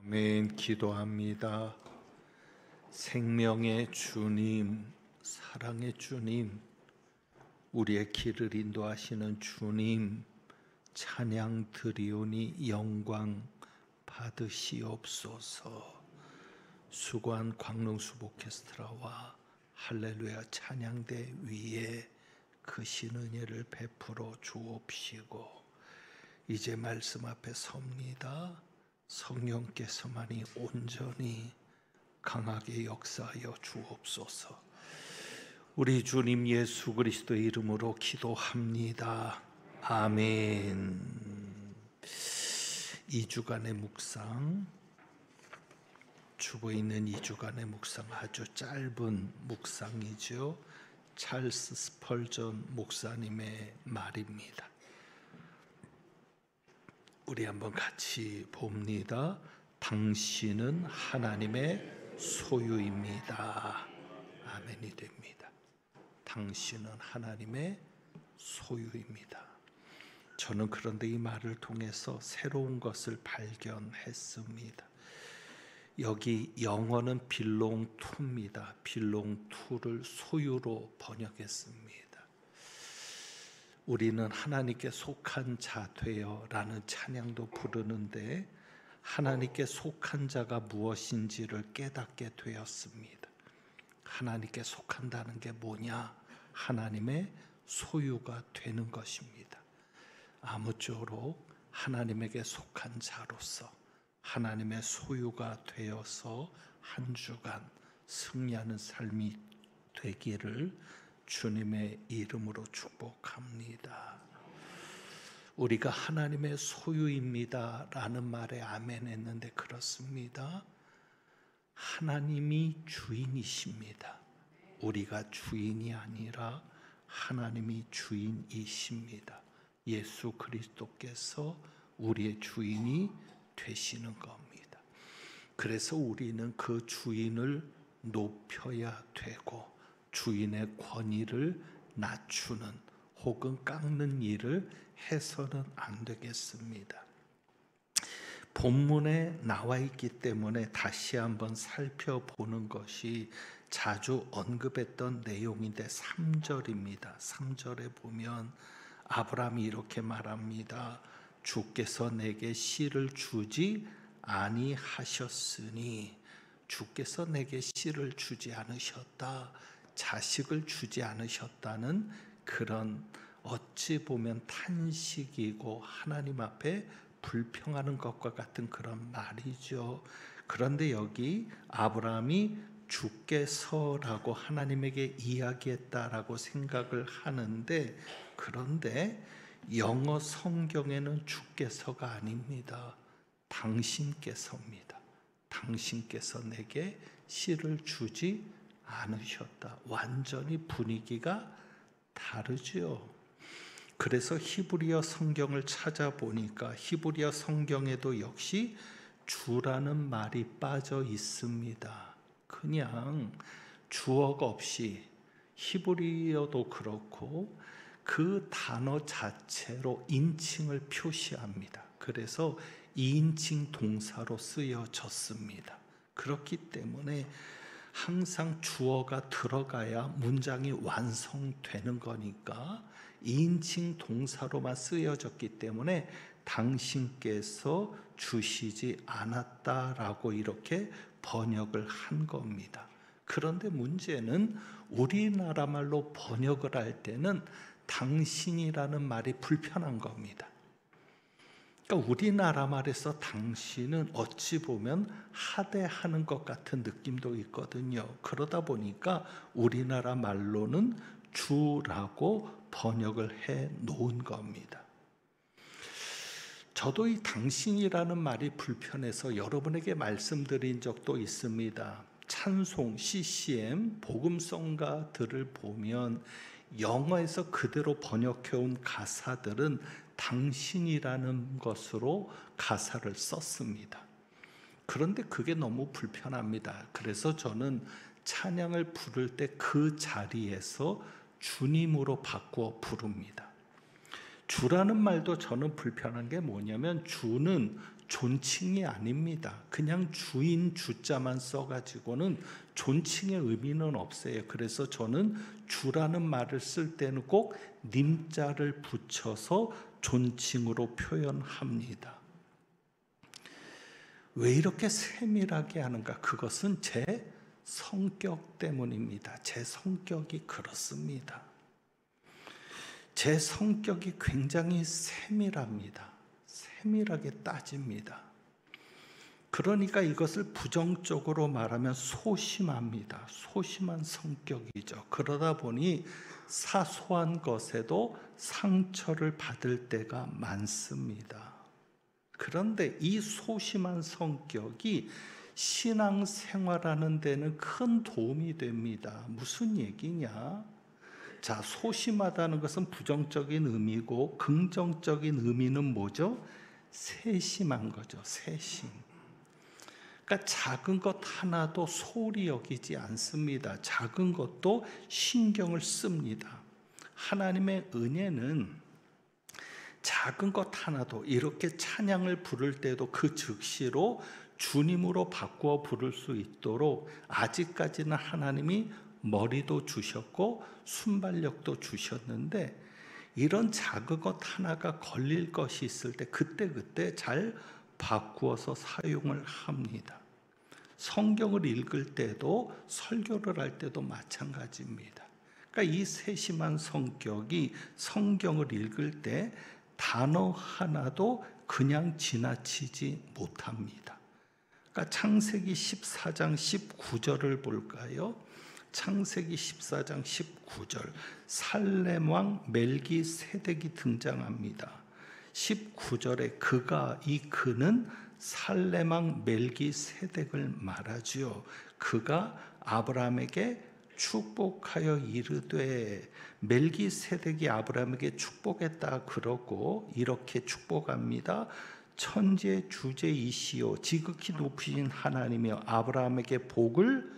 아멘. 기도합니다. 생명의 주님, 사랑의 주님, 우리의 길을 인도하시는 주님, 찬양 드리오니 영광 받으시옵소서. 수고한 광릉숲 오케스트라와 할렐루야 찬양대 위에 그 신은혜를 베풀어 주옵시고, 이제 말씀 앞에 섭니다. 성령께서만이 온전히 강하게 역사하여 주옵소서. 우리 주님 예수 그리스도의 이름으로 기도합니다. 아멘. 2주간의 묵상, 주보에 있는 2주간의 묵상, 아주 짧은 묵상이죠. 찰스 스펄전 목사님의 말입니다. 우리 한번 같이 봅니다. 당신은 하나님의 소유입니다. 아멘이 됩니다. 당신은 하나님의 소유입니다. 저는 그런데 이 말을 통해서 새로운 것을 발견했습니다. 여기 영어는 belong to입니다. belong to를 소유로 번역했습니다. 우리는 하나님께 속한 자 되어 라는 찬양도 부르는데, 하나님께 속한 자가 무엇인지를 깨닫게 되었습니다. 하나님께 속한다는 게 뭐냐? 하나님의 소유가 되는 것입니다. 아무쪼록 하나님에게 속한 자로서 하나님의 소유가 되어서 한 주간 승리하는 삶이 되기를 주님의 이름으로 축복합니다. 우리가 하나님의 소유입니다 라는 말에 아멘 했는데, 그렇습니다. 하나님이 주인이십니다. 우리가 주인이 아니라 하나님이 주인이십니다. 예수 그리스도께서 우리의 주인이 되시는 겁니다. 그래서 우리는 그 주인을 높여야 되고, 주인의 권위를 낮추는 혹은 깎는 일을 해서는 안 되겠습니다. 본문에 나와 있기 때문에 다시 한번 살펴보는 것이 자주 언급했던 내용인데 3절입니다. 3절에 보면 아브라함이 이렇게 말합니다. 주께서 내게 씨를 주지 아니하셨으니, 주께서 내게 씨를 주지 않으셨다, 자식을 주지 않으셨다는 그런 어찌 보면 탄식이고 하나님 앞에 불평하는 것과 같은 그런 말이죠. 그런데 여기 아브라함이 주께서라고 하나님에게 이야기했다라고 생각을 하는데, 그런데 영어 성경에는 주께서가 아닙니다. 당신께서입니다. 당신께서 내게 씨를 주지 않으셨다. 완전히 분위기가 다르죠. 그래서 히브리어 성경을 찾아보니까 히브리어 성경에도 역시 주라는 말이 빠져 있습니다. 그냥 주어가 없이 히브리어도 그렇고 그 단어 자체로 인칭을 표시합니다. 그래서 2인칭 동사로 쓰여졌습니다. 그렇기 때문에 항상 주어가 들어가야 문장이 완성되는 거니까 2인칭 동사로만 쓰여졌기 때문에 당신께서 주시지 않았다라고 이렇게 번역을 한 겁니다. 그런데 문제는 우리나라 말로 번역을 할 때는 당신이라는 말이 불편한 겁니다. 그러니까 우리나라 말에서 당신은 어찌 보면 하대하는 것 같은 느낌도 있거든요. 그러다 보니까 우리나라 말로는 주라고 번역을 해 놓은 겁니다. 저도 이 당신이라는 말이 불편해서 여러분에게 말씀드린 적도 있습니다. 찬송, CCM, 복음성가들을 보면 영어에서 그대로 번역해온 가사들은 당신이라는 것으로 가사를 썼습니다. 그런데 그게 너무 불편합니다. 그래서 저는 찬양을 부를 때 그 자리에서 주님으로 바꾸어 부릅니다. 주라는 말도 저는 불편한 게 뭐냐면, 주는 존칭이 아닙니다. 그냥 주인 주자만 써가지고는 존칭의 의미는 없어요. 그래서 저는 주라는 말을 쓸 때는 꼭 님자를 붙여서 존칭으로 표현합니다. 왜 이렇게 세밀하게 하는가? 그것은 제 성격 때문입니다. 제 성격이 그렇습니다. 제 성격이 굉장히 세밀합니다. 세밀하게 따집니다. 그러니까 이것을 부정적으로 말하면 소심합니다. 소심한 성격이죠. 그러다 보니 사소한 것에도 상처를 받을 때가 많습니다. 그런데 이 소심한 성격이 신앙생활하는 데는 큰 도움이 됩니다. 무슨 얘기냐? 자, 소심하다는 것은 부정적인 의미고 긍정적인 의미는 뭐죠? 세심한 거죠. 세심. 그러니까 작은 것 하나도 소홀히 여기지 않습니다. 작은 것도 신경을 씁니다. 하나님의 은혜는 작은 것 하나도 이렇게 찬양을 부를 때도 그 즉시로 주님으로 바꾸어 부를 수 있도록 아직까지는 하나님이 머리도 주셨고 순발력도 주셨는데 이런 작은 것 하나가 걸릴 것이 있을 때 그때 잘 바꾸어서 사용을 합니다. 성경을 읽을 때도 설교를 할 때도 마찬가지입니다. 그러니까 이 세심한 성격이 성경을 읽을 때 단어 하나도 그냥 지나치지 못합니다. 그러니까 창세기 14장 19절을 볼까요? 창세기 14장 19절 살렘 왕 멜기세덱이 등장합니다. 19절에 그는 살렘 왕 멜기세덱을 말하지요. 그가 아브라함에게 축복하여 이르되, 멜기세덱이 아브라함에게 축복했다 그러고 이렇게 축복합니다. 천지의 주제이시오 지극히 높으신 하나님이여 아브라함에게 복을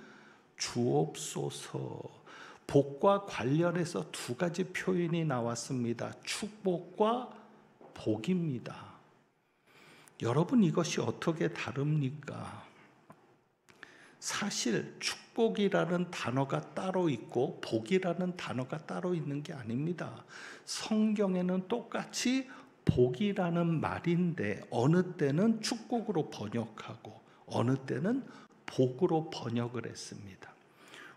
주옵소서. 복과 관련해서 두 가지 표현이 나왔습니다. 축복과 복입니다. 여러분, 이것이 어떻게 다릅니까? 사실 축복이라는 단어가 따로 있고 복이라는 단어가 따로 있는 게 아닙니다. 성경에는 똑같이 복이라는 말인데 어느 때는 축복으로 번역하고 어느 때는 복으로 번역을 했습니다.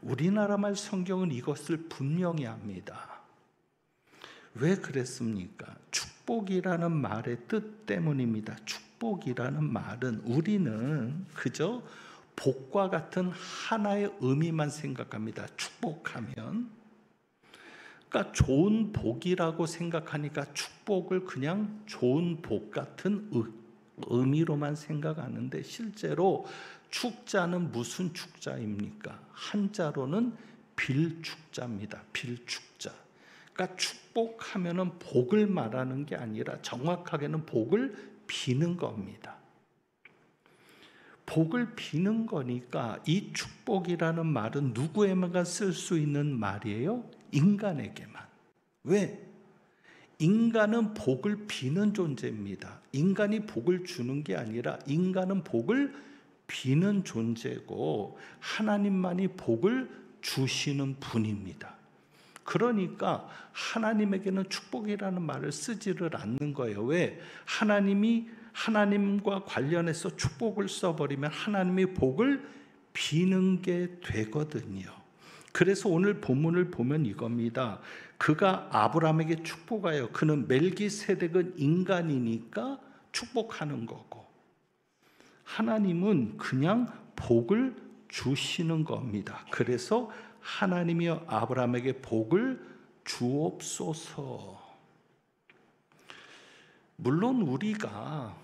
우리나라 말 성경은 이것을 분명히 합니다. 왜 그랬습니까? 축복이라는 말의 뜻 때문입니다. 축복이라는 말은 우리는 그저 복과 같은 하나의 의미만 생각합니다. 축복하면. 그러니까 좋은 복이라고 생각하니까 축복을 그냥 좋은 복 같은 의미로만 생각하는데 실제로 축자는 무슨 축자입니까? 한자로는 빌축자입니다. 빌축자. 그러니까 축복하면은 복을 말하는 게 아니라 정확하게는 복을 비는 겁니다. 복을 비는 거니까 이 축복이라는 말은 누구에만 쓸 수 있는 말이에요? 인간에게만. 왜? 인간은 복을 비는 존재입니다. 인간이 복을 주는 게 아니라 인간은 복을 비는 존재고 하나님만이 복을 주시는 분입니다. 그러니까 하나님에게는 축복이라는 말을 쓰지를 않는 거예요. 왜? 하나님과 관련해서 축복을 써버리면 하나님이 복을 비는 게 되거든요. 그래서 오늘 본문을 보면 이겁니다. 그가 아브라함에게 축복하여, 그는 멜기세덱은 인간이니까 축복하는 거고 하나님은 그냥 복을 주시는 겁니다. 그래서 하나님이여 아브라함에게 복을 주옵소서. 물론 우리가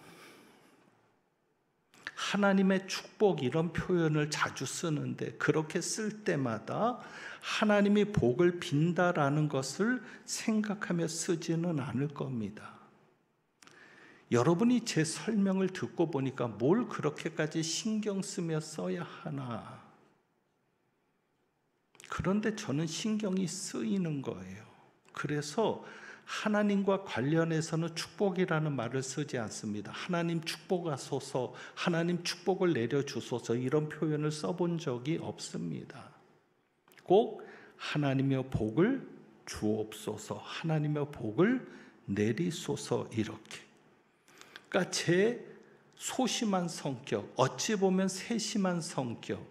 하나님의 축복 이런 표현을 자주 쓰는데 그렇게 쓸 때마다 하나님이 복을 빈다라는 것을 생각하며 쓰지는 않을 겁니다. 여러분이 제 설명을 듣고 보니까 뭘 그렇게까지 신경 쓰며 써야 하나? 그런데 저는 신경이 쓰이는 거예요. 그래서 하나님과 관련해서는 축복이라는 말을 쓰지 않습니다. 하나님 축복하소서, 하나님 축복을 내려주소서 이런 표현을 써본 적이 없습니다. 꼭 하나님의 복을 주옵소서, 하나님의 복을 내리소서 이렇게. 그러니까 제 소심한 성격, 어찌 보면 세심한 성격,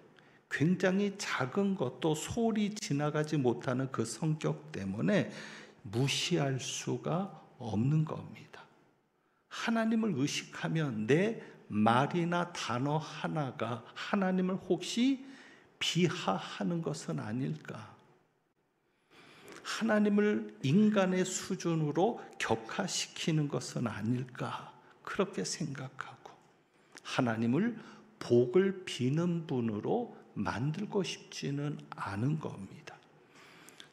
굉장히 작은 것도 소홀히 지나가지 못하는 그 성격 때문에 무시할 수가 없는 겁니다. 하나님을 의식하면 내 말이나 단어 하나가 하나님을 혹시 비하하는 것은 아닐까? 하나님을 인간의 수준으로 격하시키는 것은 아닐까? 그렇게 생각하고 하나님을 복을 비는 분으로 만들고 싶지는 않은 겁니다.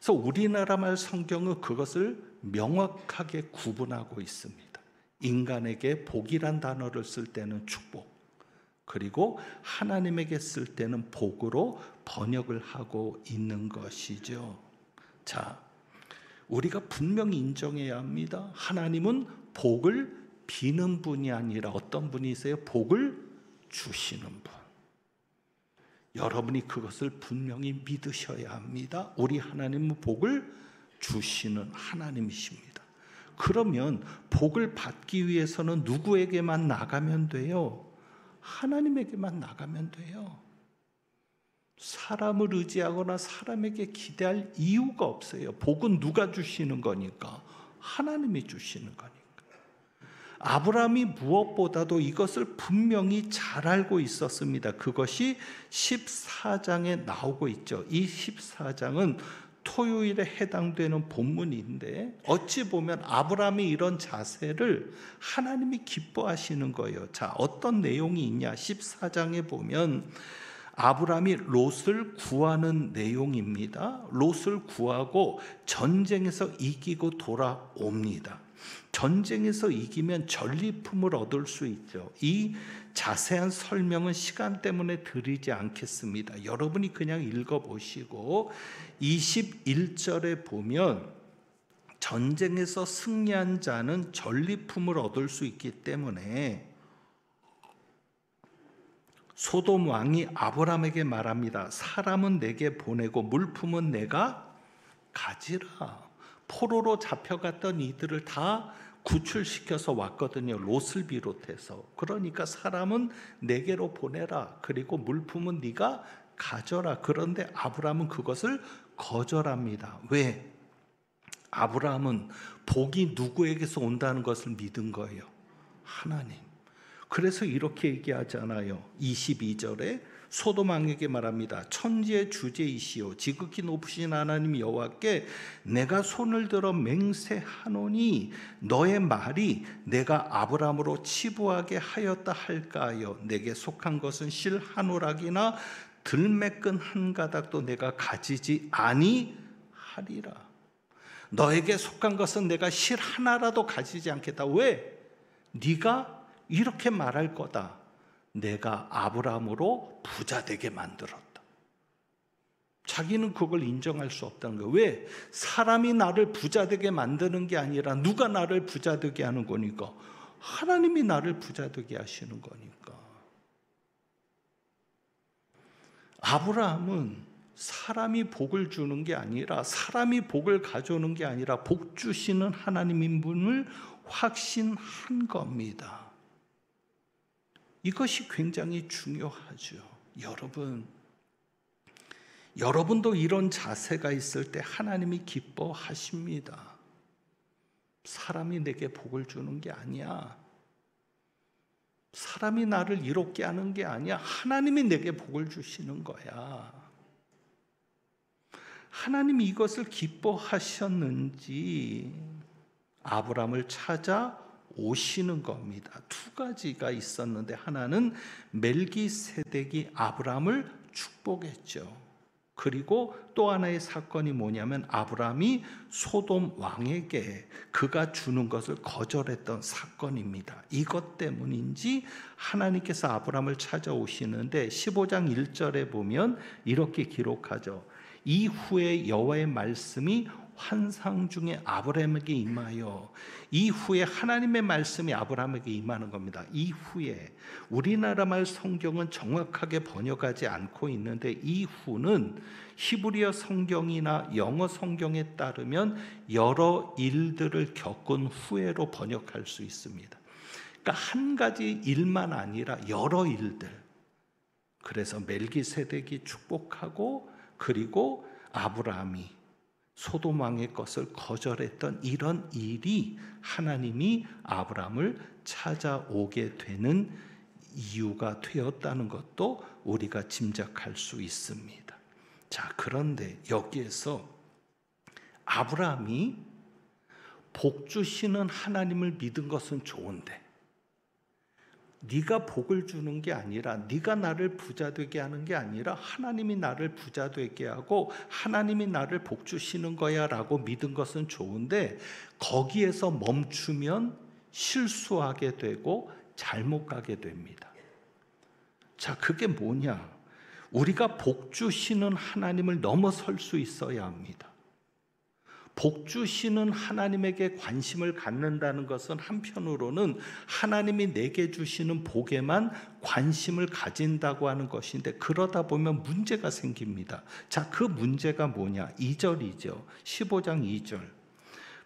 그래서 우리나라 말 성경은 그것을 명확하게 구분하고 있습니다. 인간에게 복이란 단어를 쓸 때는 축복, 그리고 하나님에게 쓸 때는 복으로 번역을 하고 있는 것이죠. 자, 우리가 분명히 인정해야 합니다. 하나님은 복을 비는 분이 아니라 어떤 분이세요? 복을 주시는 분. 여러분이 그것을 분명히 믿으셔야 합니다. 우리 하나님은 복을 주시는 하나님이십니다. 그러면 복을 받기 위해서는 누구에게만 나가면 돼요? 하나님에게만 나가면 돼요. 사람을 의지하거나 사람에게 기대할 이유가 없어요. 복은 누가 주시는 거니까? 하나님이 주시는 거니까. 아브라함이 무엇보다도 이것을 분명히 잘 알고 있었습니다. 그것이 14장에 나오고 있죠. 이 14장은 토요일에 해당되는 본문인데 어찌 보면 아브라함이 이런 자세를 하나님이 기뻐하시는 거예요. 자, 어떤 내용이 있냐? 14장에 보면 아브라함이 롯을 구하는 내용입니다. 롯을 구하고 전쟁에서 이기고 돌아옵니다. 전쟁에서 이기면 전리품을 얻을 수 있죠. 이 자세한 설명은 시간 때문에 드리지 않겠습니다. 여러분이 그냥 읽어보시고 21절에 보면 전쟁에서 승리한 자는 전리품을 얻을 수 있기 때문에 소돔 왕이 아브라함에게 말합니다. 사람은 내게 보내고 물품은 내가 가지라. 포로로 잡혀갔던 이들을 다 구출시켜서 왔거든요. 롯을 비롯해서. 그러니까 사람은 내게로 보내라. 그리고 물품은 네가 가져라. 그런데 아브라함은 그것을 거절합니다. 왜? 아브라함은 복이 누구에게서 온다는 것을 믿은 거예요. 하나님. 그래서 이렇게 얘기하잖아요. 22절에 소돔 왕에게 말합니다. 천지의 주제이시오 지극히 높으신 하나님 여호와께 내가 손을 들어 맹세하노니 너의 말이 내가 아브라함으로 치부하게 하였다 할까요? 내게 속한 것은 실 한 오락이나 들매끈 한 가닥도 내가 가지지 아니하리라. 너에게 속한 것은 내가 실 하나라도 가지지 않겠다. 왜? 네가 이렇게 말할 거다. 내가 아브라함으로 부자 되게 만들었다. 자기는 그걸 인정할 수 없다는 거예요. 왜? 사람이 나를 부자 되게 만드는 게 아니라 누가 나를 부자 되게 하는 거니까? 하나님이 나를 부자 되게 하시는 거니까. 아브라함은 사람이 복을 주는 게 아니라 사람이 복을 가져오는 게 아니라 복 주시는 하나님인 분을 확신한 겁니다. 이것이 굉장히 중요하죠. 여러분도 이런 자세가 있을 때 하나님이 기뻐하십니다. 사람이 내게 복을 주는 게 아니야. 사람이 나를 이롭게 하는 게 아니야. 하나님이 내게 복을 주시는 거야. 하나님이 이것을 기뻐하셨는지 아브라함을 찾아 오시는 겁니다. 두 가지가 있었는데 하나는 멜기세덱이 아브라함을 축복했죠. 그리고 또 하나의 사건이 뭐냐면 아브라함이 소돔 왕에게 그가 주는 것을 거절했던 사건입니다. 이것 때문인지 하나님께서 아브라함을 찾아오시는데 15장 1절에 보면 이렇게 기록하죠. 이후에 여호와의 말씀이 환상 중에 아브라함에게 임하여, 이후에 하나님의 말씀이 아브라함에게 임하는 겁니다. 이후에 우리나라 말 성경은 정확하게 번역하지 않고 있는데, 이후는 히브리어 성경이나 영어 성경에 따르면 여러 일들을 겪은 후에로 번역할 수 있습니다. 그러니까 한 가지 일만 아니라 여러 일들. 그래서 멜기세덱이 축복하고, 그리고 아브라함이 소돔 왕의 것을 거절했던 이런 일이 하나님이 아브라함을 찾아오게 되는 이유가 되었다는 것도 우리가 짐작할 수 있습니다. 자, 그런데 여기에서 아브라함이 복 주시는 하나님을 믿은 것은 좋은데, 네가 복을 주는 게 아니라, 네가 나를 부자 되게 하는 게 아니라 하나님이 나를 부자 되게 하고 하나님이 나를 복 주시는 거야 라고 믿은 것은 좋은데, 거기에서 멈추면 실수하게 되고 잘못 가게 됩니다. 자, 그게 뭐냐? 우리가 복 주시는 하나님을 넘어설 수 있어야 합니다. 복 주시는 하나님에게 관심을 갖는다는 것은 한편으로는 하나님이 내게 주시는 복에만 관심을 가진다고 하는 것인데, 그러다 보면 문제가 생깁니다. 자, 그 문제가 뭐냐? 2절이죠. 15장 2절.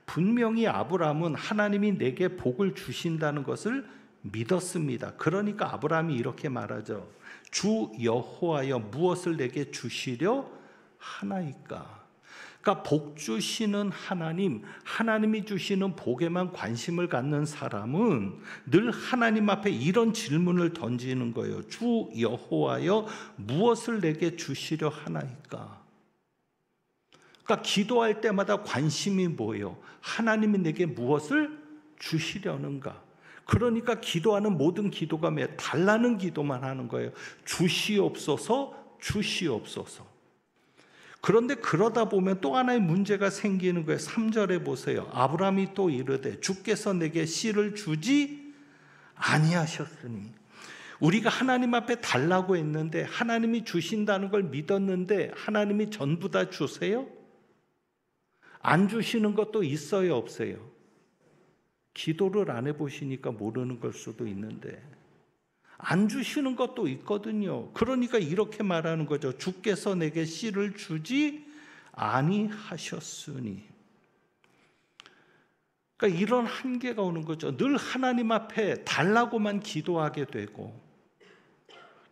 분명히 아브라함은 하나님이 내게 복을 주신다는 것을 믿었습니다. 그러니까 아브라함이 이렇게 말하죠. 주 여호와여 무엇을 내게 주시려 하나이까? 그러니까 복 주시는 하나님, 하나님이 주시는 복에만 관심을 갖는 사람은 늘 하나님 앞에 이런 질문을 던지는 거예요. 주 여호와여 무엇을 내게 주시려 하나이까? 그러니까 기도할 때마다 관심이 뭐예요? 하나님이 내게 무엇을 주시려는가? 그러니까 기도하는 모든 기도가 뭐예요? 달라는 기도만 하는 거예요. 주시옵소서, 주시옵소서. 그런데 그러다 보면 또 하나의 문제가 생기는 거예요. 3절에 보세요. 아브라함이 또 이르되 주께서 내게 씨를 주지 아니하셨으니. 우리가 하나님 앞에 달라고 했는데, 하나님이 주신다는 걸 믿었는데 하나님이 전부 다 주세요? 안 주시는 것도 있어요, 없어요? 기도를 안 해보시니까 모르는 걸 수도 있는데 안 주시는 것도 있거든요. 그러니까 이렇게 말하는 거죠. 주께서 내게 씨를 주지 아니하셨으니. 그러니까 이런 한계가 오는 거죠. 늘 하나님 앞에 달라고만 기도하게 되고,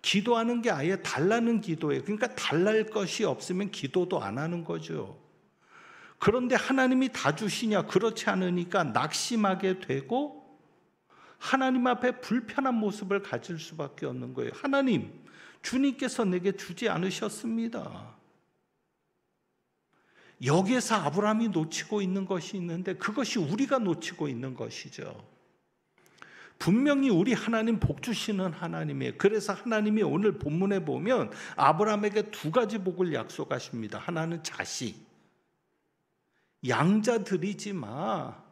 기도하는 게 아예 달라는 기도예요. 그러니까 달랄 것이 없으면 기도도 안 하는 거죠. 그런데 하나님이 다 주시냐? 그렇지 않으니까 낙심하게 되고 하나님 앞에 불편한 모습을 가질 수밖에 없는 거예요. 하나님, 주님께서 내게 주지 않으셨습니다. 여기에서 아브라함이 놓치고 있는 것이 있는데, 그것이 우리가 놓치고 있는 것이죠. 분명히 우리 하나님 복 주시는 하나님이에요. 그래서 하나님이 오늘 본문에 보면 아브라함에게 두 가지 복을 약속하십니다. 하나는 자식. 양자 들이지 마.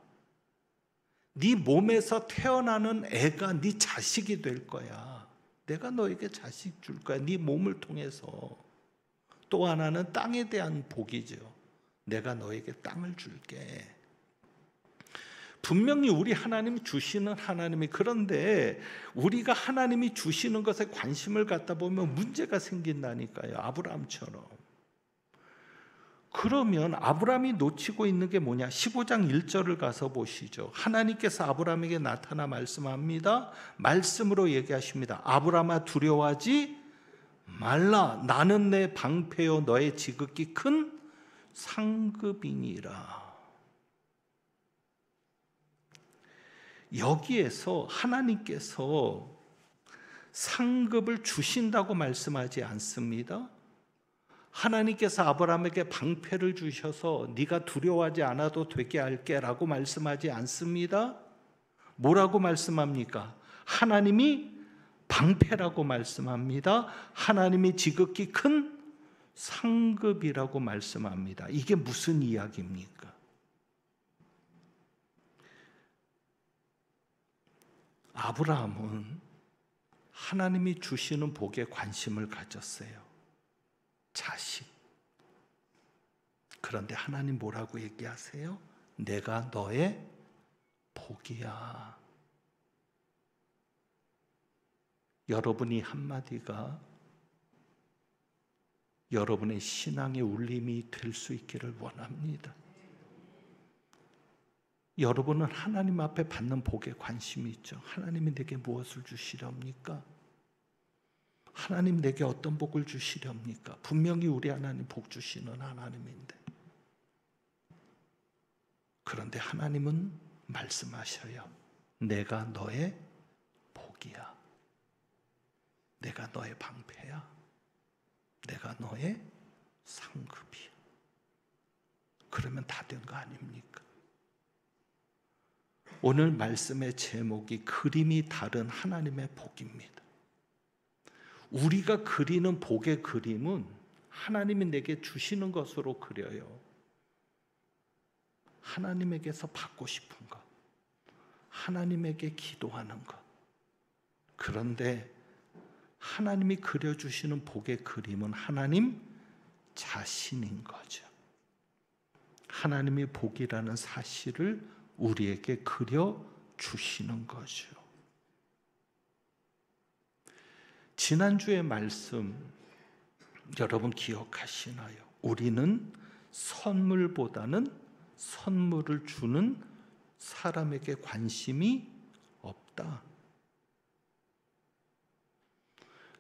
네 몸에서 태어나는 애가 네 자식이 될 거야. 내가 너에게 자식 줄 거야. 네 몸을 통해서. 또 하나는 땅에 대한 복이죠. 내가 너에게 땅을 줄게. 분명히 우리 하나님 주시는 하나님이, 그런데 우리가 하나님이 주시는 것에 관심을 갖다 보면 문제가 생긴다니까요. 아브라함처럼. 그러면 아브라함이 놓치고 있는 게 뭐냐? 15장 1절을 가서 보시죠. 하나님께서 아브라함에게 나타나 말씀합니다. 말씀으로 얘기하십니다. 아브라함아 두려워하지 말라. 나는 내 방패요 너의 지극히 큰 상급이니라. 여기에서 하나님께서 상급을 주신다고 말씀하지 않습니다. 하나님께서 아브라함에게 방패를 주셔서 네가 두려워하지 않아도 되게 할게 라고 말씀하지 않습니다. 뭐라고 말씀합니까? 하나님이 방패라고 말씀합니다. 하나님이 지극히 큰 상급이라고 말씀합니다. 이게 무슨 이야기입니까? 아브라함은 하나님이 주시는 복에 관심을 가졌어요. 자식. 그런데 하나님 뭐라고 얘기하세요? 내가 너의 복이야. 여러분이 한마디가 여러분의 신앙의 울림이 될 수 있기를 원합니다. 여러분은 하나님 앞에 받는 복에 관심이 있죠. 하나님이 내게 무엇을 주시렵니까? 하나님 내게 어떤 복을 주시렵니까? 분명히 우리 하나님 복 주시는 하나님인데, 그런데 하나님은 말씀하셔요. 내가 너의 복이야. 내가 너의 방패야. 내가 너의 상급이야. 그러면 다 된 거 아닙니까? 오늘 말씀의 제목이 그림이 다른 하나님의 복입니다. 우리가 그리는 복의 그림은 하나님이 내게 주시는 것으로 그려요. 하나님에게서 받고 싶은 것, 하나님에게 기도하는 것. 그런데 하나님이 그려주시는 복의 그림은 하나님 자신인 거죠. 하나님이 복이라는 사실을 우리에게 그려주시는 거죠. 지난주의 말씀 여러분 기억하시나요? 우리는 선물보다는 선물을 주는 사람에게 관심이 없다.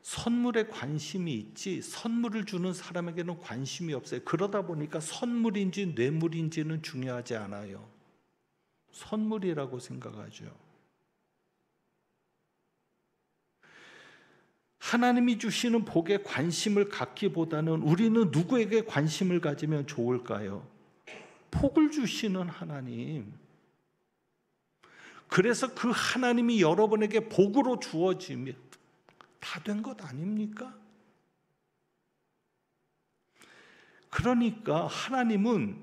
선물에 관심이 있지 선물을 주는 사람에게는 관심이 없어요. 그러다 보니까 선물인지 뇌물인지는 중요하지 않아요. 선물이라고 생각하죠. 하나님이 주시는 복에 관심을 갖기보다는 우리는 누구에게 관심을 가지면 좋을까요? 복을 주시는 하나님. 그래서 그 하나님이 여러분에게 복으로 주어지면 다 된 것 아닙니까? 그러니까 하나님은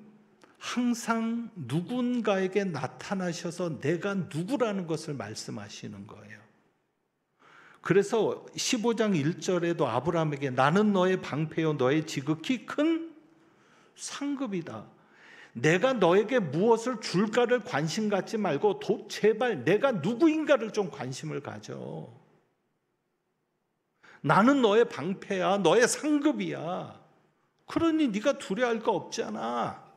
항상 누군가에게 나타나셔서 내가 누구라는 것을 말씀하시는 거예요. 그래서 15장 1절에도 아브라함에게 나는 너의 방패요 너의 지극히 큰 상급이다. 내가 너에게 무엇을 줄까를 관심 갖지 말고 제발 내가 누구인가를 좀 관심을 가져. 나는 너의 방패야, 너의 상급이야. 그러니 네가 두려워할 거 없잖아.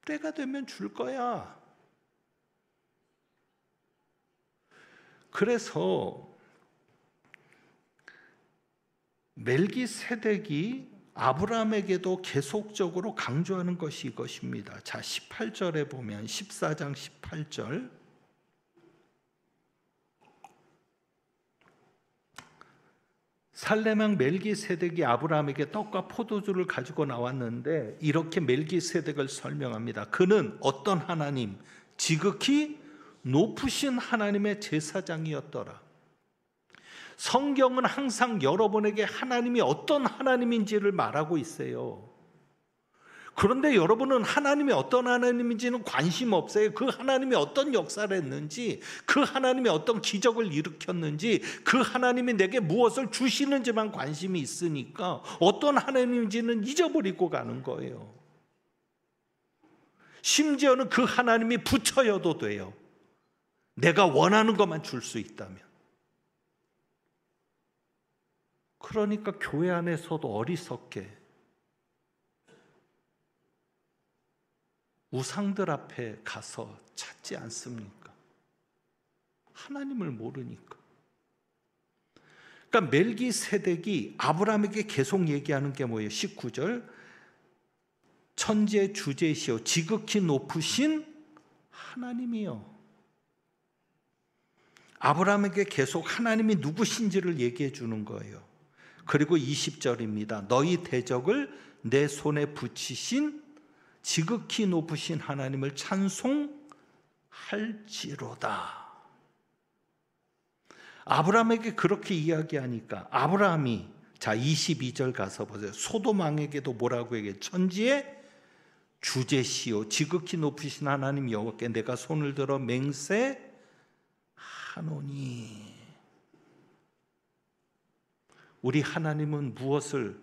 때가 되면 줄 거야. 그래서 멜기세덱이 아브라함에게도 계속적으로 강조하는 것이 이것입니다. 자, 18절에 보면 14장 18절 살레망 멜기세덱이 아브라함에게 떡과 포도주를 가지고 나왔는데 이렇게 멜기세덱을 설명합니다. 그는 어떤 하나님, 지극히 높으신 하나님의 제사장이었더라. 성경은 항상 여러분에게 하나님이 어떤 하나님인지를 말하고 있어요. 그런데 여러분은 하나님이 어떤 하나님인지는 관심 없어요. 그 하나님이 어떤 역사를 했는지, 그 하나님이 어떤 기적을 일으켰는지, 그 하나님이 내게 무엇을 주시는지만 관심이 있으니까 어떤 하나님인지는 잊어버리고 가는 거예요. 심지어는 그 하나님이 부처여도 돼요. 내가 원하는 것만 줄 수 있다면. 그러니까 교회 안에서도 어리석게 우상들 앞에 가서 찾지 않습니까? 하나님을 모르니까. 그러니까 멜기세덱이 아브라함에게 계속 얘기하는 게 뭐예요? 19절 천재 주제시오 지극히 높으신 하나님이요. 아브라함에게 계속 하나님이 누구신지를 얘기해 주는 거예요. 그리고 20절입니다. 너희 대적을 내 손에 붙이신 지극히 높으신 하나님을 찬송할지로다. 아브라함에게 그렇게 이야기하니까 아브라함이 자 22절 가서 보세요. 소돔 왕에게도 뭐라고 얘기해? 천지의 주제시오 지극히 높으신 하나님 여호와께 내가 손을 들어 맹세하노니. 우리 하나님은 무엇을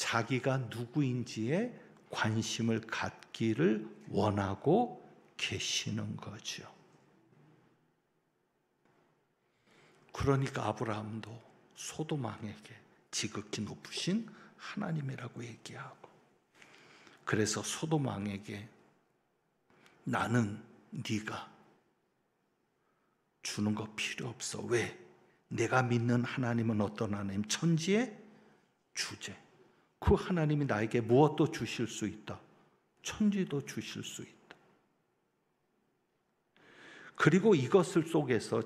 자기가 누구인지에 관심을 갖기를 원하고 계시는 거죠. 그러니까 아브라함도 소돔 왕에게 지극히 높으신 하나님이라고 얘기하고, 그래서 소돔 왕에게 나는 네가 주는 거 필요 없어. 왜? 내가 믿는 하나님은 어떤 하나님? 천지의 주제. 그 하나님이 나에게 무엇도 주실 수 있다. 천지도 주실 수 있다. 그리고 이것을 속에서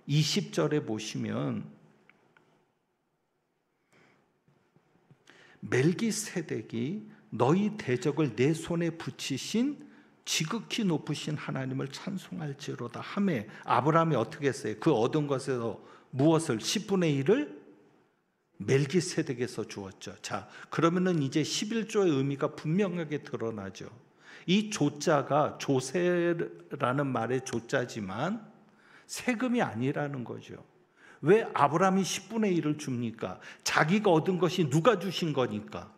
20절에 보시면 멜기세덱이 너희 대적을 내 손에 붙이신 지극히 높으신 하나님을 찬송할지로다 하매, 아브라함이 어떻게 했어요? 그 얻은 것에서 무엇을 10분의 1을 멜기세덱에서 주었죠. 자, 그러면은 이제 11조의 의미가 분명하게 드러나죠. 이 조자가 조세라는 말의 조자지만 세금이 아니라는 거죠. 왜 아브라함이 10분의 1을 줍니까? 자기가 얻은 것이 누가 주신 거니까?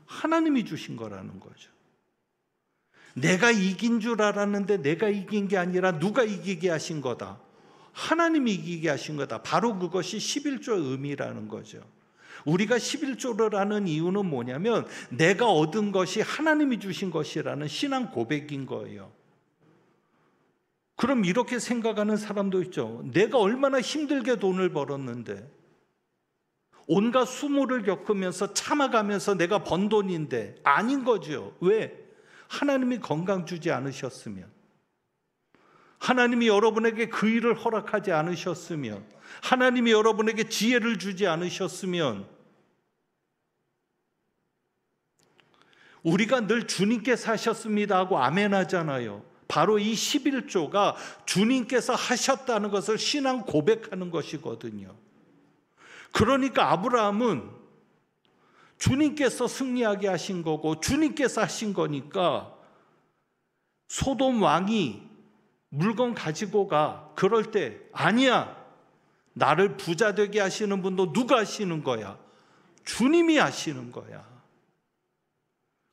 하나님이 주신 거라는 거죠. 내가 이긴 줄 알았는데 내가 이긴 게 아니라 누가 이기게 하신 거다. 하나님이 이기게 하신 거다. 바로 그것이 11조의 의미라는 거죠. 우리가 11조를 하는 이유는 뭐냐면 내가 얻은 것이 하나님이 주신 것이라는 신앙 고백인 거예요. 그럼 이렇게 생각하는 사람도 있죠. 내가 얼마나 힘들게 돈을 벌었는데, 온갖 수모를 겪으면서 참아가면서 내가 번 돈인데, 아닌 거죠. 왜? 하나님이 건강 주지 않으셨으면, 하나님이 여러분에게 그 일을 허락하지 않으셨으면, 하나님이 여러분에게 지혜를 주지 않으셨으면, 우리가 늘 주님께서 하셨습니다 하고 아멘 하잖아요. 바로 이 11조가 주님께서 하셨다는 것을 신앙 고백하는 것이거든요. 그러니까 아브라함은 주님께서 승리하게 하신 거고 주님께서 하신 거니까, 소돔 왕이 물건 가지고 가, 그럴 때 아니야, 나를 부자 되게 하시는 분도 누가 하시는 거야? 주님이 하시는 거야.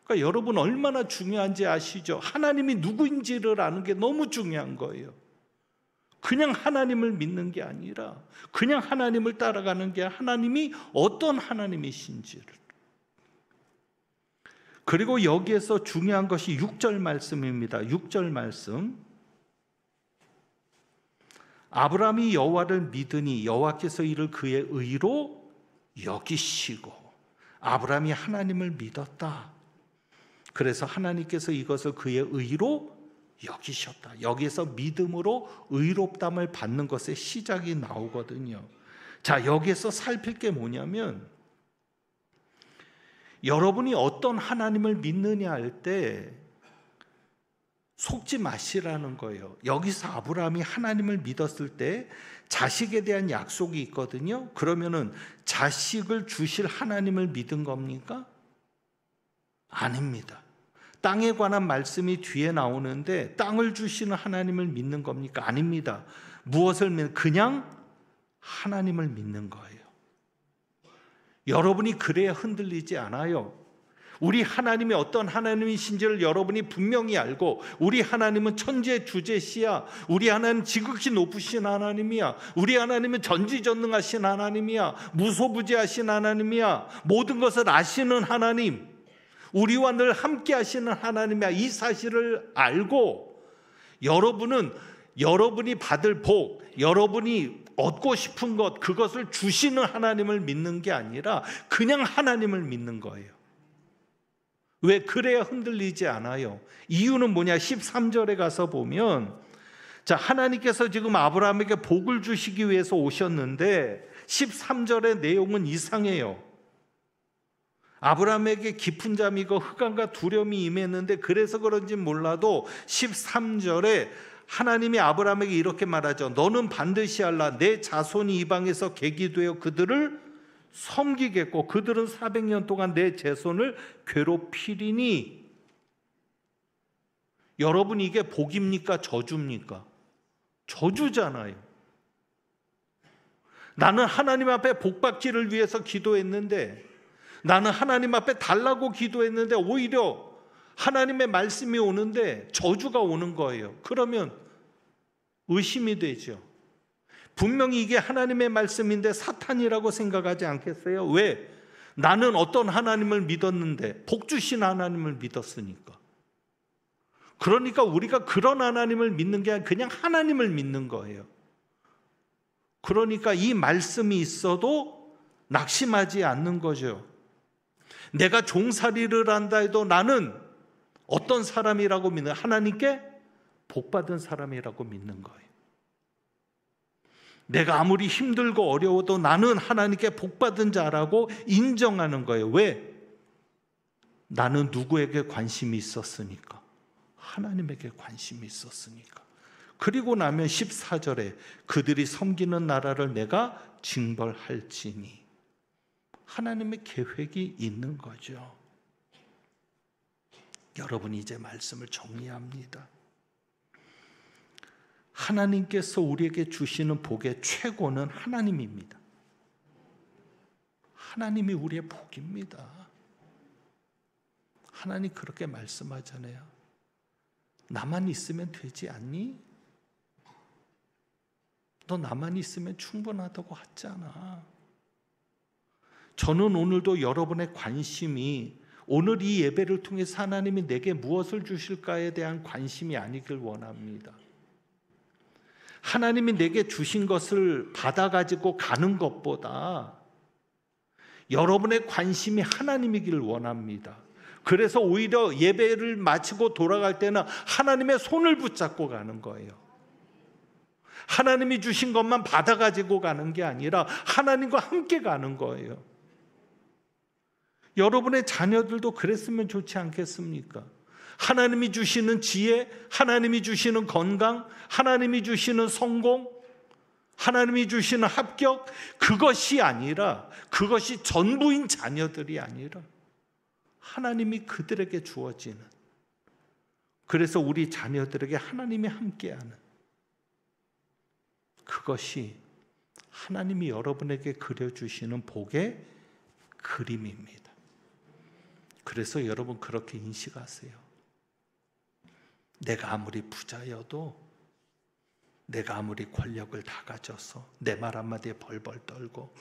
그러니까 여러분 얼마나 중요한지 아시죠? 하나님이 누구인지를 아는 게 너무 중요한 거예요. 그냥 하나님을 믿는 게 아니라 그냥 하나님을 따라가는 게, 하나님이 어떤 하나님이신지를. 그리고 여기에서 중요한 것이 6절 말씀입니다. 6절 말씀. 아브라함이 여호와를 믿으니 여호와께서 이를 그의 의로 여기시고, 아브라함이 하나님을 믿었다. 그래서 하나님께서 이것을 그의 의로 여기셨다. 여기에서 믿음으로 의롭담을 받는 것의 시작이 나오거든요. 자, 여기에서 살필 게 뭐냐면, 여러분이 어떤 하나님을 믿느냐 할 때 속지 마시라는 거예요. 여기서 아브라함이 하나님을 믿었을 때 자식에 대한 약속이 있거든요. 그러면은 자식을 주실 하나님을 믿은 겁니까? 아닙니다. 땅에 관한 말씀이 뒤에 나오는데 땅을 주시는 하나님을 믿는 겁니까? 아닙니다. 무엇을 믿는? 그냥 하나님을 믿는 거예요. 여러분이 그래야 흔들리지 않아요. 우리 하나님이 어떤 하나님이신지를 여러분이 분명히 알고, 우리 하나님은 천지의 주제시야, 우리 하나님은 지극히 높으신 하나님이야, 우리 하나님은 전지전능하신 하나님이야, 무소부지하신 하나님이야, 모든 것을 아시는 하나님, 우리와 늘 함께 하시는 하나님이야. 이 사실을 알고 여러분은 여러분이 받을 복, 여러분이 얻고 싶은 것, 그것을 주시는 하나님을 믿는 게 아니라 그냥 하나님을 믿는 거예요. 왜? 그래야 흔들리지 않아요. 이유는 뭐냐? 13절에 가서 보면, 자, 하나님께서 지금 아브라함에게 복을 주시기 위해서 오셨는데 13절의 내용은 이상해요. 아브라함에게 깊은 잠이고 흑암과 두려움이 임했는데, 그래서 그런지 몰라도 13절에 하나님이 아브라함에게 이렇게 말하죠. 너는 반드시 알라. 내 자손이 이방에서 객이 되어 그들을 섬기겠고 그들은 400년 동안 내 자손을 괴롭히리니. 여러분, 이게 복입니까? 저주입니까? 저주잖아요. 나는 하나님 앞에 복 받기를 위해서 기도했는데 나는 하나님 앞에 달라고 기도했는데 오히려 하나님의 말씀이 오는데 저주가 오는 거예요. 그러면 의심이 되죠. 분명히 이게 하나님의 말씀인데 사탄이라고 생각하지 않겠어요? 왜? 나는 어떤 하나님을 믿었는데 복 주신 하나님을 믿었으니까. 그러니까 우리가 그런 하나님을 믿는 게 아니라 그냥 하나님을 믿는 거예요. 그러니까 이 말씀이 있어도 낙심하지 않는 거죠. 내가 종살이를 한다 해도 나는 어떤 사람이라고 믿는, 하나님께 복받은 사람이라고 믿는 거예요. 내가 아무리 힘들고 어려워도 나는 하나님께 복받은 자라고 인정하는 거예요. 왜? 나는 누구에게 관심이 있었으니까. 하나님에게 관심이 있었으니까. 그리고 나면 14절에 그들이 섬기는 나라를 내가 징벌할지니. 하나님의 계획이 있는 거죠. 여러분, 이제 말씀을 정리합니다. 하나님께서 우리에게 주시는 복의 최고는 하나님입니다. 하나님이 우리의 복입니다. 하나님 그렇게 말씀하잖아요. 나만 있으면 되지 않니? 너 나만 있으면 충분하다고 하잖아. 저는 오늘도 여러분의 관심이 오늘 이 예배를 통해서 하나님이 내게 무엇을 주실까에 대한 관심이 아니길 원합니다. 하나님이 내게 주신 것을 받아가지고 가는 것보다 여러분의 관심이 하나님이길 원합니다. 그래서 오히려 예배를 마치고 돌아갈 때는 하나님의 손을 붙잡고 가는 거예요. 하나님이 주신 것만 받아가지고 가는 게 아니라 하나님과 함께 가는 거예요. 여러분의 자녀들도 그랬으면 좋지 않겠습니까? 하나님이 주시는 지혜, 하나님이 주시는 건강, 하나님이 주시는 성공, 하나님이 주시는 합격, 그것이 아니라, 그것이 전부인 자녀들이 아니라 하나님이 그들에게 주어지는, 그래서 우리 자녀들에게 하나님이 함께하는, 그것이 하나님이 여러분에게 그려주시는 복의 그림입니다. 그래서 여러분 그렇게 인식하세요. 내가 아무리 부자여도, 내가 아무리 권력을 다 가져서 내 말 한마디에 벌벌 떨고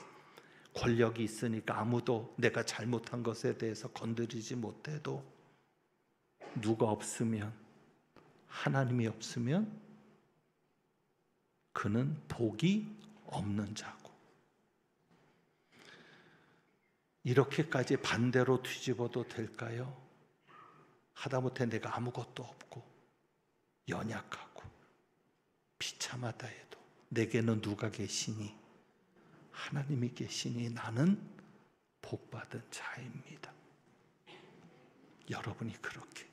권력이 있으니까 아무도 내가 잘못한 것에 대해서 건드리지 못해도, 누가 없으면, 하나님이 없으면 그는 복이 없는 자고, 이렇게까지 반대로 뒤집어도 될까요? 하다못해 내가 아무것도 없고 연약하고 비참하다 해도 내게는 누가 계시니? 하나님이 계시니 나는 복받은 자입니다. 여러분이 그렇게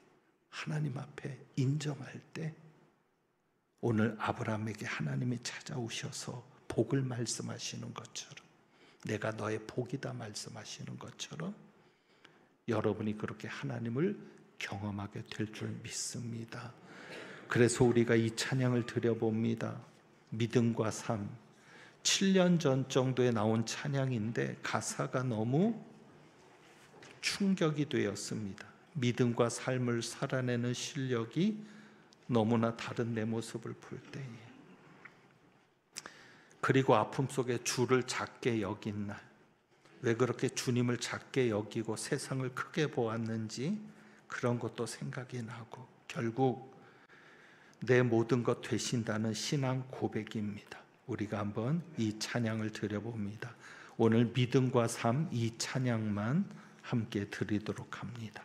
하나님 앞에 인정할 때, 오늘 아브라함에게 하나님이 찾아오셔서 복을 말씀하시는 것처럼, 내가 너의 복이다 말씀하시는 것처럼 여러분이 그렇게 하나님을 경험하게 될 줄 믿습니다. 그래서 우리가 이 찬양을 드려봅니다. 믿음과 삶. 7년 전 정도에 나온 찬양인데 가사가 너무 충격이 되었습니다. 믿음과 삶을 살아내는 실력이 너무나 다른 내 모습을 볼 때에, 그리고 아픔 속에 주를 작게 여긴 날, 왜 그렇게 주님을 작게 여기고 세상을 크게 보았는지 그런 것도 생각이 나고, 결국 내 모든 것 되신다는 신앙 고백입니다. 우리가 한번 이 찬양을 드려봅니다. 오늘 믿음과 삶, 이 찬양만 함께 드리도록 합니다.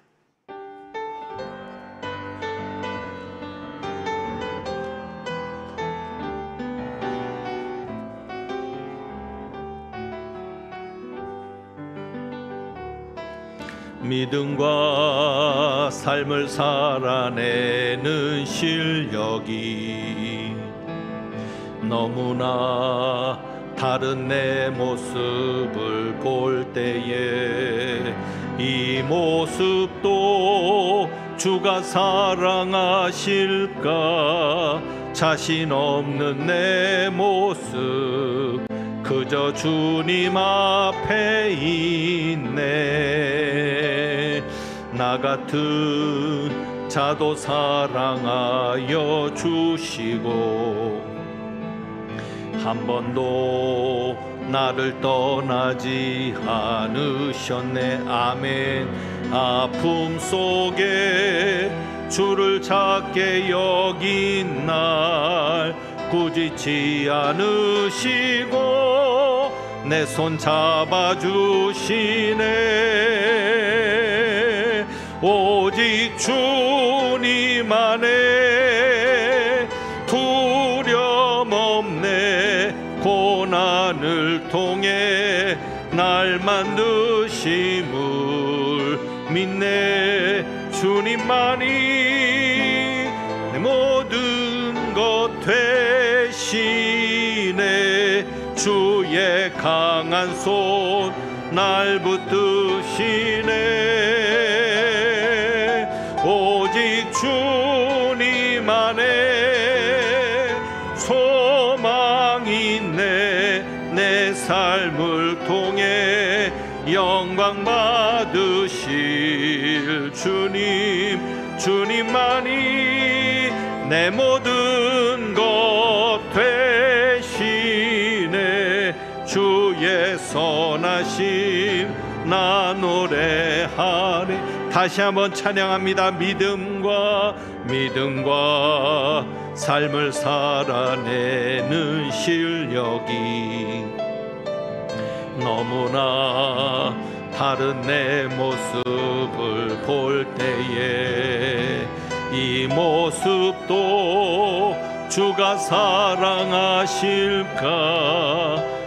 믿음과 삶을 살아내는 실력이 너무나 다른 내 모습을 볼 때에, 이 모습도 주가 사랑하실까? 자신 없는 내 모습, 그 그저 주님 앞에 있네. 나 같은 자도 사랑하여 주시고 한 번도 나를 떠나지 않으셨네. 아멘. 아픔 속에 주를 찾게 여긴 날 꾸짖지 않으시고 내 손 잡아주시네. 오직 주님 안에 두려움 없네. 고난을 통해 날 만드심을 믿네. 주님만이 내 모든 것 되시네. 주의 강한 손 날 붙드시네. 오직 주님 안에 소망이 있네. 내 삶을 통해 영광 받으실 주님만이 내 모든 것 되시네. 주의 선하심 나 노래하네. 다시 한번 찬양합니다. 믿음과 삶을 살아내는 실력이 너무나 다른 내 모습을 볼 때에 이 모습도 주가 사랑하실까.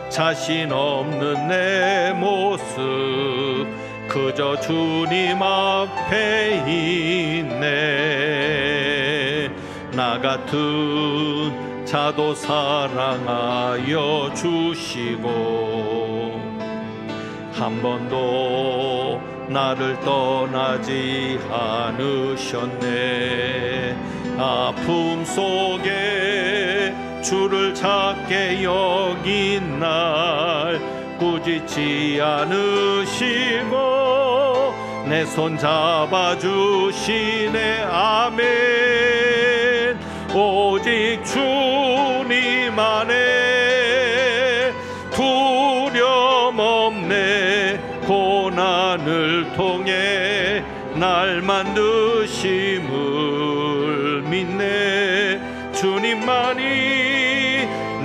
자신 없는 내 모습 그저 주님 앞에 있네. 나 같은 자도 사랑하여 주시고 한 번도 나를 떠나지 않으셨네. 아픔 속에 주를 찾게 여긴 날 꾸짖지 않으시고 내 손 잡아주시네. 아멘. 오직 주님 안에 두려움 없네. 고난을 통해 날 만드심을 믿네. 주님만이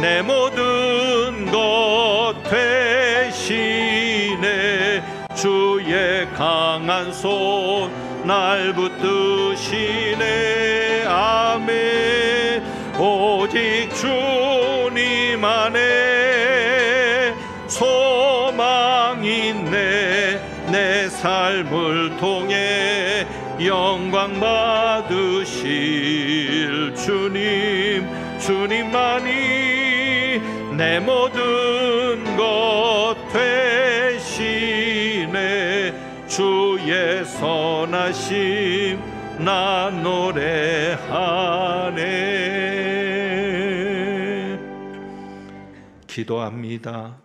내 모든 것 되시네. 주의 강한 손 날 붙드시네. 아멘. 오직 주님 안에 소망이 있네. 내 삶을 통해 영광 받으실 주님만이 내 모든 것 되시네. 주의 선하심 나 노래하네. 기도합니다.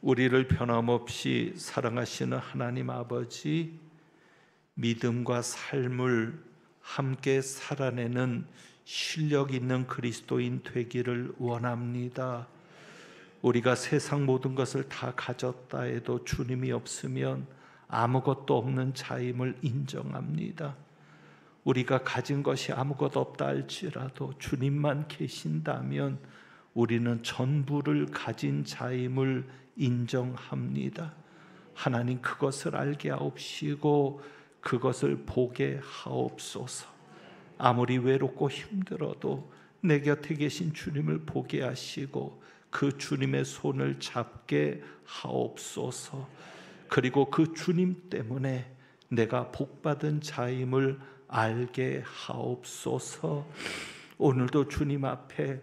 우리를 변함없이 사랑하시는 하나님 아버지, 믿음과 삶을 함께 살아내는 실력 있는 그리스도인 되기를 원합니다. 우리가 세상 모든 것을 다 가졌다 해도 주님이 없으면 아무것도 없는 자임을 인정합니다. 우리가 가진 것이 아무것도 없다 할지라도 주님만 계신다면 우리는 전부를 가진 자임을 인정합니다. 하나님, 그것을 알게 하옵시고 그것을 보게 하옵소서. 아무리 외롭고 힘들어도 내 곁에 계신 주님을 보게 하시고 그 주님의 손을 잡게 하옵소서. 그리고 그 주님 때문에 내가 복받은 자임을 알게 하옵소서. 오늘도 주님 앞에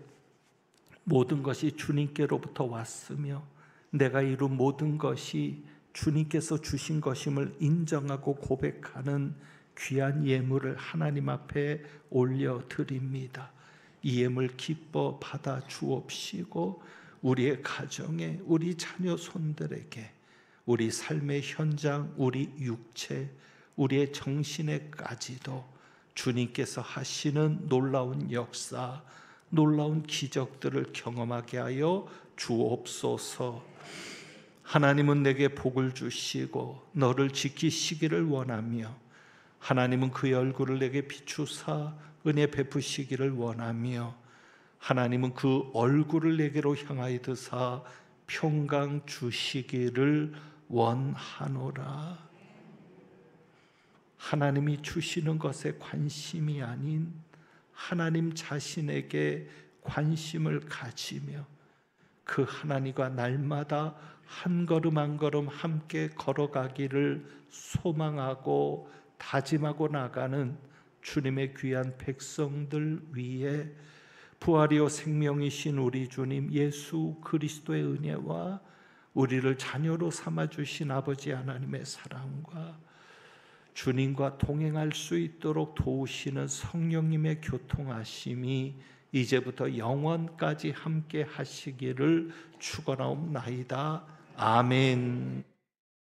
모든 것이 주님께로부터 왔으며 내가 이룬 모든 것이 주님께서 주신 것임을 인정하고 고백하는 귀한 예물을 하나님 앞에 올려드립니다. 이 예물 기뻐 받아 주옵시고 우리의 가정에, 우리 자녀 손들에게, 우리 삶의 현장, 우리 육체, 우리의 정신에까지도 주님께서 하시는 놀라운 역사, 놀라운 기적들을 경험하게 하여 주옵소서. 하나님은 내게 복을 주시고 너를 지키시기를 원하며, 하나님은 그의 얼굴을 내게 비추사 은혜 베푸시기를 원하며, 하나님은 그 얼굴을 내게로 향하여 드사 평강 주시기를 원하노라. 하나님이 주시는 것에 관심이 아닌 하나님 자신에게 관심을 가지며 그 하나님과 날마다 한 걸음 한 걸음 함께 걸어가기를 소망하고 다짐하고 나가는 주님의 귀한 백성들 위에 부활이요 생명이신 우리 주님 예수 그리스도의 은혜와 우리를 자녀로 삼아주신 아버지 하나님의 사랑과 주님과 동행할 수 있도록 도우시는 성령님의 교통하심이 이제부터 영원까지 함께 하시기를 축원하옵나이다. 아멘.